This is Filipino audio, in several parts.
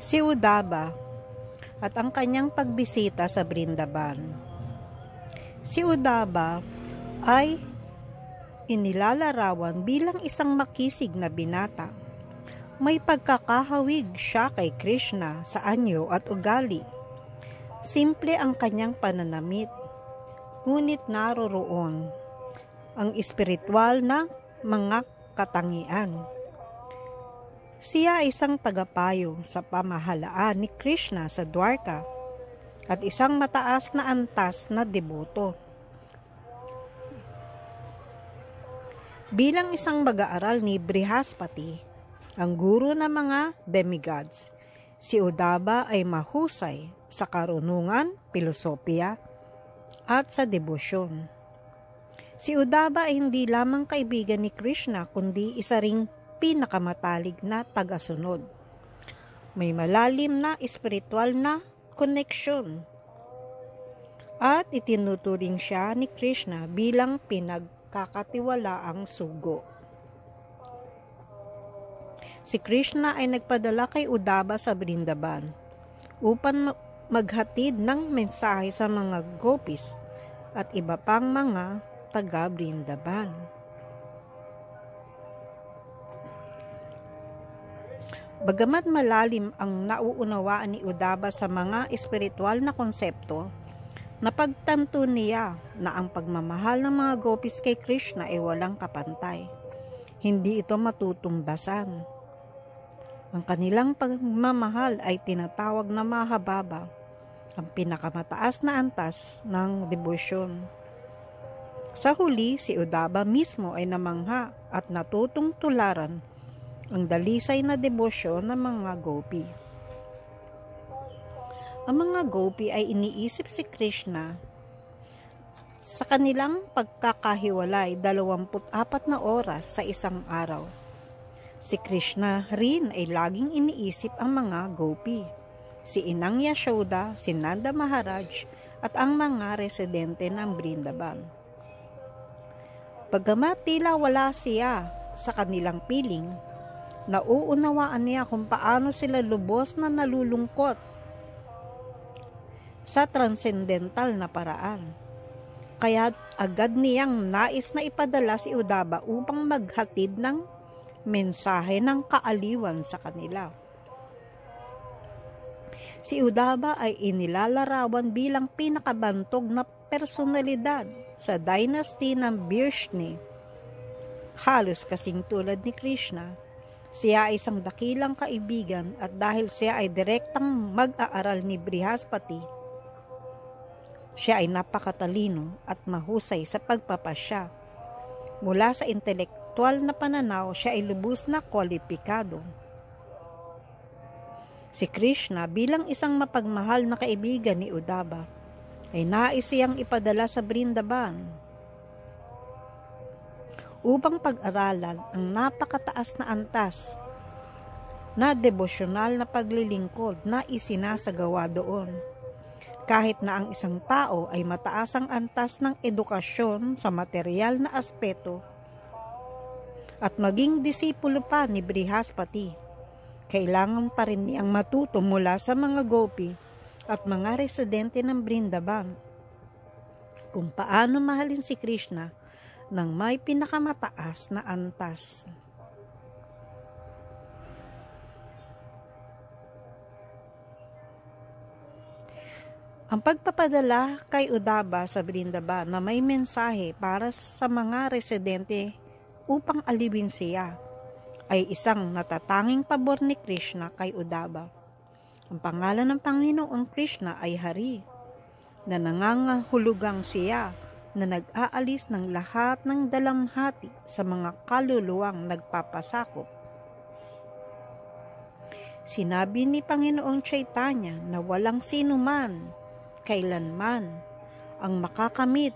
Si Uddhava at ang kanyang pagbisita sa Brindaban. Si Uddhava ay inilalarawan bilang isang makisig na binata. May pagkakahawig siya kay Krishna sa anyo at ugali. Simple ang kanyang pananamit, ngunit naroroon ang espiritual na mga katangian. Siya ay isang tagapayo sa pamahalaan ni Krishna sa Dwarka at isang mataas na antas na deboto. Bilang isang mag-aaral ni Brihaspati, ang guro ng mga demigods, si Uddhava ay mahusay sa karunungan, filosofiya, at sa debosyon. Si Uddhava ay hindi lamang kaibigan ni Krishna kundi isa ring pinakamatalik na tagasunod. May malalim na espiritual na koneksyon at itinuturing siya ni Krishna bilang pinagkakatiwalaang sugo. Si Krishna ay nagpadala kay Uddhava sa Brindaban upang maghatid ng mensahe sa mga gopis at iba pang mga taga-Brindaban. Bagamat malalim ang nauunawaan ni Uddhava sa mga espiritual na konsepto, napagtanto niya na ang pagmamahal ng mga gopis kay Krishna ay walang kapantay. Hindi ito matutumbasan. Ang kanilang pagmamahal ay tinatawag na Mahababa, ang pinakamataas na antas ng debosyon. Sa huli, si Uddhava mismo ay namangha at natutong tularan ang dalisay na debosyon ng mga gopi. Ang mga gopi ay iniisip si Krishna sa kanilang pagkakahiwalay 24 na oras sa isang araw. Si Krishna rin ay laging iniisip ang mga gopi, si Inang Yashoda, si Nanda Maharaj at ang mga residente ng Brindaban. Bagamat tila wala siya sa kanilang piling, nauunawaan niya kung paano sila lubos na nalulungkot sa transcendental na paraan. Kaya agad niyang nais na ipadala si Uddhava upang maghatid ng mensahe ng kaaliwan sa kanila. Si Uddhava ay inilalarawan bilang pinakabantog na personalidad sa dynasty ng Vrishni. Halos kasing tulad ni Krishna, siya ay isang dakilang kaibigan at dahil siya ay direktang mag-aaral ni Brihaspati, siya ay napakatalino at mahusay sa pagpapasya. Mula sa intelektual na pananaw, siya ay lubos na kwalipikado. Si Krishna bilang isang mapagmahal na kaibigan ni Uddhava ay nais siyang ipadala sa Brindaban upang pag-aralan ang napakataas na antas na debosyonal na paglilingkod na isinasagawa doon. Kahit na ang isang tao ay mataas ang antas ng edukasyon sa material na aspeto at maging disipulo pa ni Brihaspati, kailangan pa rin niyang matuto mula sa mga gopi at mga residente ng Brindaban kung paano mahalin si Krishna ng may pinakamataas na antas. Ang pagpapadala kay Uddhava sa Brindaban na may mensahe para sa mga residente upang aliwin siya ay isang natatanging pabor ni Krishna kay Uddhava. Ang pangalan ng Panginoong Krishna ay Hari, na nangangahulugang siya na nag-aalis ng lahat ng dalamhati sa mga kaluluwang nagpapasakop. Sinabi ni Panginoong Chaitanya na walang sino man, kailanman, ang makakamit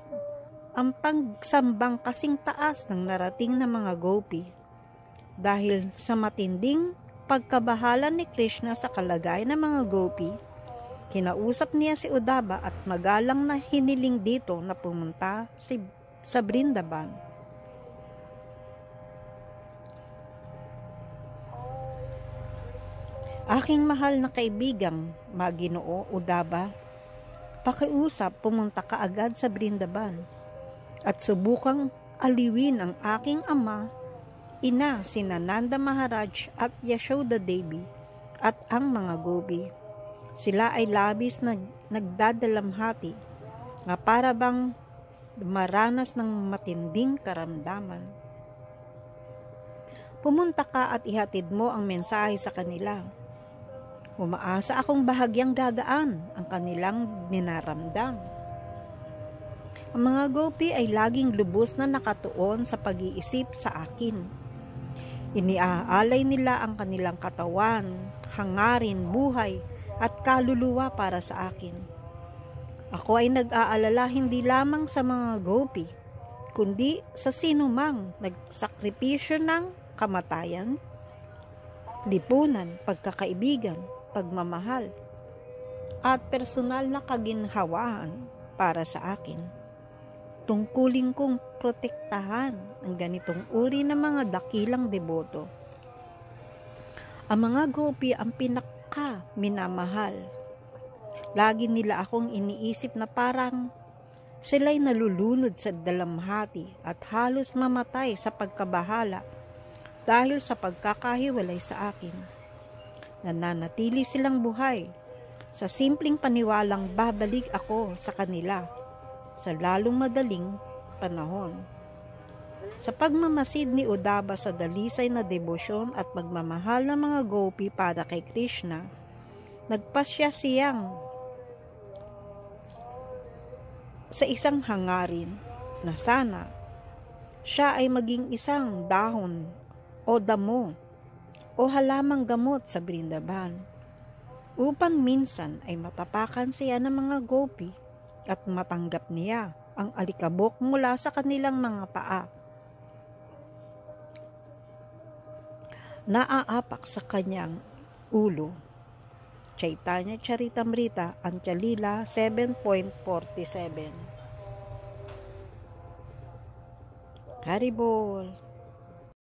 ang pagsambang kasing taas ng narating na mga gopi dahil sa matinding pagkabahala ni Krishna sa kalagayan ng mga gopi. Kinausap niya si Uddhava at magalang na hiniling dito na pumunta sa Brindaban. Aking mahal na kaibigang Maginoo Udaba, pakiusap pumunta ka agad sa Brindaban at subukang aliwin ang aking ama, ina sina Nanda Maharaj at Yashoda Devi at ang mga gopi. Sila ay labis na nagdadalamhati nga para bang maranas ng matinding karamdaman. Pumunta ka at ihatid mo ang mensahe sa kanila. Umaasa akong bahagyang gagaan ang kanilang ninaramdam. Ang mga gopi ay laging lubos na nakatuon sa pag-iisip sa akin. Iniaalay nila ang kanilang katawan, hangarin, buhay, at kaluluwa para sa akin. Ako ay nag-aalala hindi lamang sa mga gopi, kundi sa sinumang nagsakripisyo ng kamatayan, lipunan, pagkakaibigan, pagmamahal, at personal na kaginhawaan para sa akin. Tungkulin kong protektahan ang ganitong uri ng mga dakilang deboto. Ang mga gopi ang minamahal. Lagi nila akong iniisip na parang sila'y nalulunod sa dalamhati at halos mamatay sa pagkabahala dahil sa pagkakahiwalay sa akin. Nananatili silang buhay sa simpleng paniwalang babalik ako sa kanila sa lalong madaling panahon. Sa pagmamasid ni Udaba sa dalisay na debosyon at pagmamahal ng mga gopi para kay Krishna, nagpasya siyang sa isang hangarin na sana siya ay maging isang dahon o damo o halamang gamot sa Brindaban upang minsan ay matapakan siya ng mga gopi at matanggap niya ang alikabok mula sa kanilang mga paa. Naaapak sa kanyang ulo. Chaitanya Charitamrita, Antya-lila 7.47. Haribol.